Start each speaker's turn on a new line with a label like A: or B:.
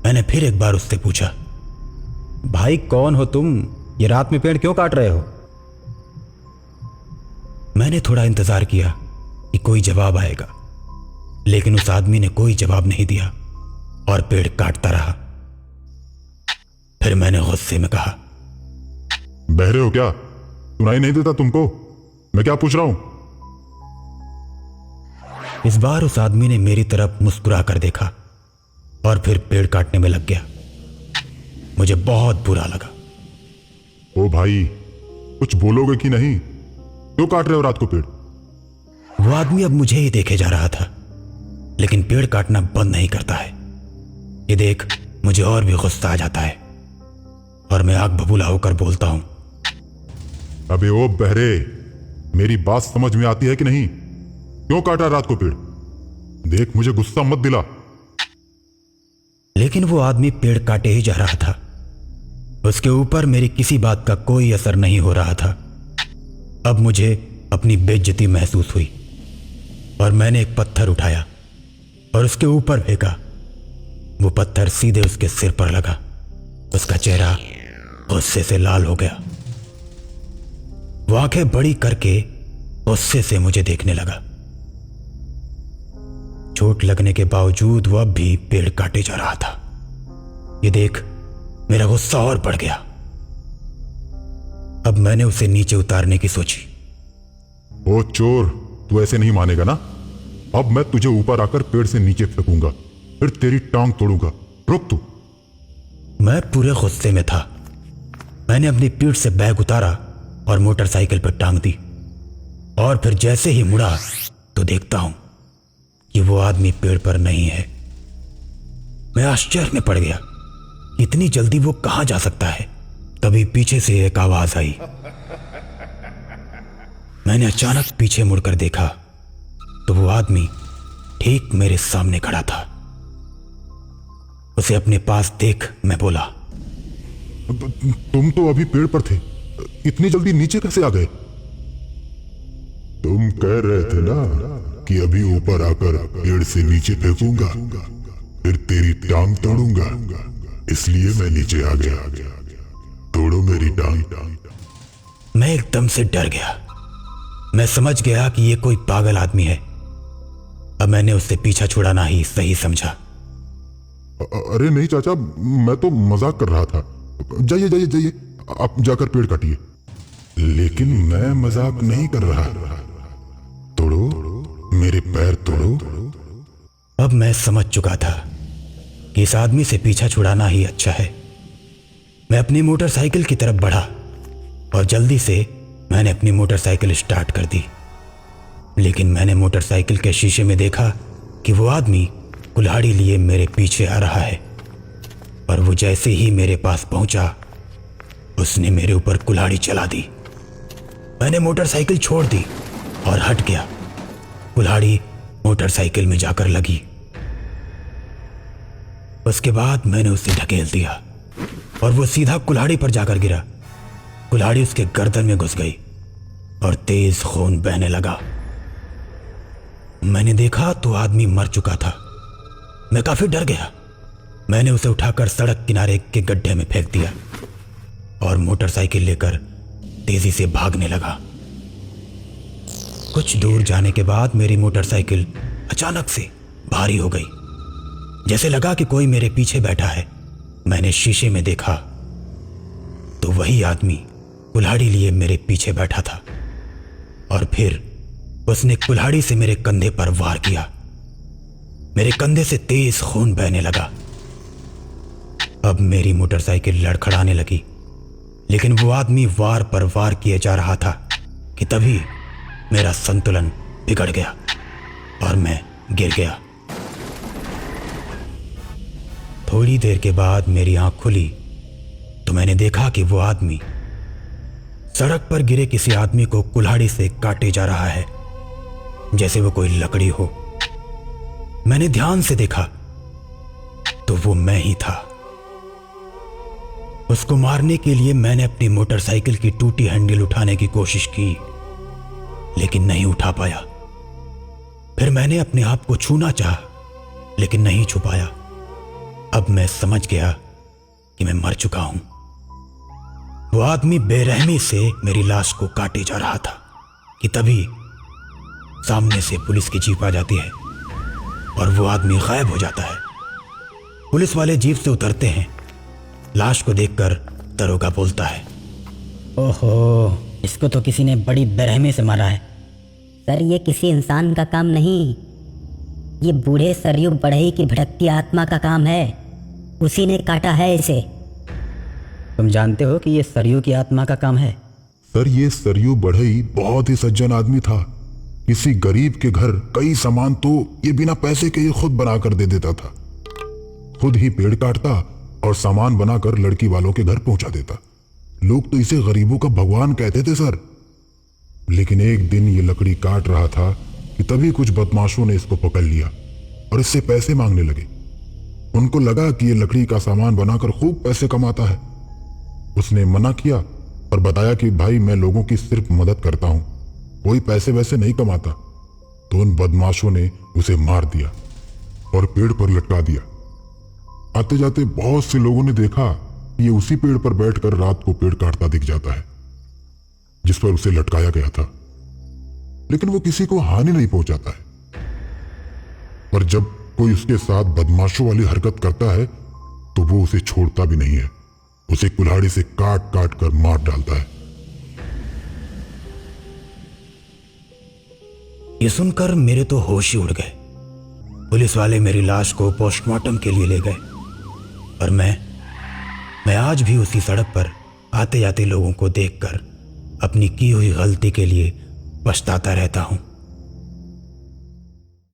A: मैंने फिर एक बार उससे पूछा, भाई कौन हो तुम? ये रात में पेड़ क्यों काट रहे हो? मैंने थोड़ा इंतजार किया कि कोई जवाब आएगा, लेकिन उस आदमी ने कोई जवाब नहीं दिया और पेड़ काटता रहा। फिर मैंने गुस्से में कहा,
B: बहरे हो क्या? सुनाई नहीं देता तुमको मैं क्या पूछ रहा हूं?
A: इस बार उस आदमी ने मेरी तरफ मुस्कुरा कर देखा और फिर पेड़ काटने में लग गया। मुझे बहुत बुरा लगा।
B: ओ भाई, कुछ बोलोगे कि नहीं? क्यों काट रहे हो रात को पेड़?
A: वो आदमी अब मुझे ही देखे जा रहा था, लेकिन पेड़ काटना बंद नहीं करता है। ये देख मुझे और भी गुस्सा आ जाता है और मैं आग बबूला होकर बोलता हूं,
B: अबे ओ बहरे, मेरी बात समझ में आती है कि नहीं? क्यों काटा रात को पेड़? देख मुझे गुस्सा मत दिला।
A: लेकिन वो आदमी पेड़ काटे ही जा रहा था। उसके ऊपर मेरी किसी बात का कोई असर नहीं हो रहा था। अब मुझे अपनी बेइज्जती महसूस हुई और मैंने एक पत्थर उठाया और उसके ऊपर फेंका। वो पत्थर सीधे उसके सिर पर लगा। उसका चेहरा गुस्से से लाल हो गया। वो आंखें बड़ी करके गुस्से से मुझे देखने लगा। चोट लगने के बावजूद वो अब भी पेड़ काटे जा रहा था। ये देख मेरा गुस्सा और बढ़ गया। अब मैंने उसे नीचे उतारने की सोची।
B: ओ चोर, तू ऐसे नहीं मानेगा ना? अब मैं तुझे ऊपर आकर पेड़ से नीचे फेंकूंगा, फिर तेरी टांग तोड़ूंगा। रुक तू।
A: मैं पूरे गुस्से में था। मैंने अपनी पीठ से बैग उतारा और मोटरसाइकिल पर टांग दी और फिर जैसे ही मुड़ा तो देखता हूं कि वो आदमी पेड़ पर नहीं है। मैं आश्चर्य में पड़ गया, इतनी जल्दी वो कहां जा सकता है। तभी पीछे से एक आवाज आई। मैंने अचानक पीछे मुड़कर देखा तो वो आदमी ठीक मेरे सामने खड़ा था। उसे अपने पास देख मैं बोला,
B: तुम तो अभी पेड़ पर थे, इतनी जल्दी नीचे कैसे आ गए? तुम कह रहे थे ना कि अभी ऊपर आकर पेड़ से नीचे फेंकूंगा, फिर तेरी टांग तोड़ूंगा, इसलिए मैं नीचे आ गया। तोड़ो मेरी टांग।
A: मैं एकदम से डर गया। मैं समझ गया कि ये कोई पागल आदमी है। अब मैंने उससे पीछा छुड़ाना ही सही समझा।
B: अरे नहीं चाचा, मैं तो मजाक कर रहा था। जाइए जाइए जाइए, आप जाकर पेड़ काटिए। लेकिन मैं मजाक नहीं कर रहा। तोड़ो मेरे पैर, तोड़ो।
A: अब मैं समझ चुका था कि इस आदमी से पीछा छुड़ाना ही अच्छा है। मैं अपनी मोटरसाइकिल की तरफ बढ़ा और जल्दी से मैंने अपनी मोटरसाइकिल स्टार्ट कर दी। लेकिन मैंने मोटरसाइकिल के शीशे में देखा कि वो आदमी कुल्हाड़ी लिए मेरे पीछे आ रहा है और वो जैसे ही मेरे पास पहुंचा उसने मेरे ऊपर कुल्हाड़ी चला दी। मैंने मोटरसाइकिल छोड़ दी और हट गया। कुल्हाड़ी मोटरसाइकिल में जाकर लगी। उसके बाद मैंने उसे ढकेल दिया और वो सीधा कुल्हाड़ी पर जाकर गिरा। कुल्हाड़ी उसके गर्दन में घुस गई और तेज खून बहने लगा। मैंने देखा तो आदमी मर चुका था। मैं काफी डर गया। मैंने उसे उठाकर सड़क किनारे के गड्ढे में फेंक दिया और मोटरसाइकिल लेकर तेजी से भागने लगा। कुछ दूर जाने के बाद मेरी मोटरसाइकिल अचानक से भारी हो गई। जैसे लगा कि कोई मेरे पीछे बैठा है। मैंने शीशे में देखा तो वही आदमी कुल्हाड़ी लिए मेरे पीछे बैठा था और फिर उसने कुल्हाड़ी से मेरे कंधे पर वार किया। मेरे कंधे से तेज खून बहने लगा। अब मेरी मोटरसाइकिल लड़खड़ाने लगी, लेकिन वो आदमी वार पर वार किए जा रहा था कि तभी मेरा संतुलन बिगड़ गया और मैं गिर गया। थोड़ी देर के बाद मेरी आंख खुली तो मैंने देखा कि वो आदमी सड़क पर गिरे किसी आदमी को कुल्हाड़ी से काटे जा रहा है, जैसे वो कोई लकड़ी हो। मैंने ध्यान से देखा तो वो मैं ही था। उसको मारने के लिए मैंने अपनी मोटरसाइकिल की टूटी हैंडल उठाने की कोशिश की, लेकिन नहीं उठा पाया। फिर मैंने अपने आप को छूना चाहा, लेकिन नहीं छू पाया। अब मैं समझ गया कि मैं मर चुका हूं। वो आदमी बेरहमी से मेरी लाश को काटे जा रहा था कि तभी सामने से पुलिस की जीप आ जाती है और वो आदमी गायब हो जाता है। पुलिस वाले जीप से उतरते हैं। लाश को देखकर दरोगा बोलता है,
C: ओहो, इसको तो किसी ने बड़ी बेरहमी से मारा है।
D: सर, ये किसी इंसान का काम नहीं, ये बूढ़े सरयू बढ़ई की भटकती आत्मा का काम है। उसी ने काटा है इसे।
C: तुम जानते हो कि ये सरयू की आत्मा का काम है?
B: सर, ये सरयू बढ़ई बहुत ही सज्जन आदमी था। किसी गरीब के घर कई सामान तो ये बिना पैसे के ही खुद बनाकर दे देता था। खुद ही पेड़ काटता और सामान बनाकर लड़की वालों के घर पहुंचा देता। लोग तो इसे गरीबों का भगवान कहते थे सर। लेकिन एक दिन ये लकड़ी काट रहा था कि तभी कुछ बदमाशों ने इसको पकड़ लिया और इससे पैसे मांगने लगे। उनको लगा कि ये लकड़ी का सामान बनाकर खूब पैसे कमाता है। उसने मना किया और बताया कि भाई, मैं लोगों की सिर्फ मदद करता हूं, कोई पैसे वैसे नहीं कमाता। तो उन बदमाशों ने उसे मार दिया और पेड़ पर लटका दिया। आते जाते बहुत से लोगों ने देखा कि ये उसी पेड़ पर बैठकर रात को पेड़ काटता दिख जाता है जिस पर उसे लटकाया गया था। लेकिन वो किसी को हानि नहीं पहुंचाता है। और जब कोई उसके साथ बदमाशों वाली हरकत करता है तो वो उसे छोड़ता भी नहीं है, उसे कुल्हाड़ी से काट काट कर मार डालता है।
A: ये सुनकर मेरे तो होश ही उड़ गए। पुलिस वाले मेरी लाश को पोस्टमार्टम के लिए ले गए और मैं आज भी उसी सड़क पर आते जाते लोगों को देखकर अपनी की हुई गलती के लिए पछताता रहता हूं।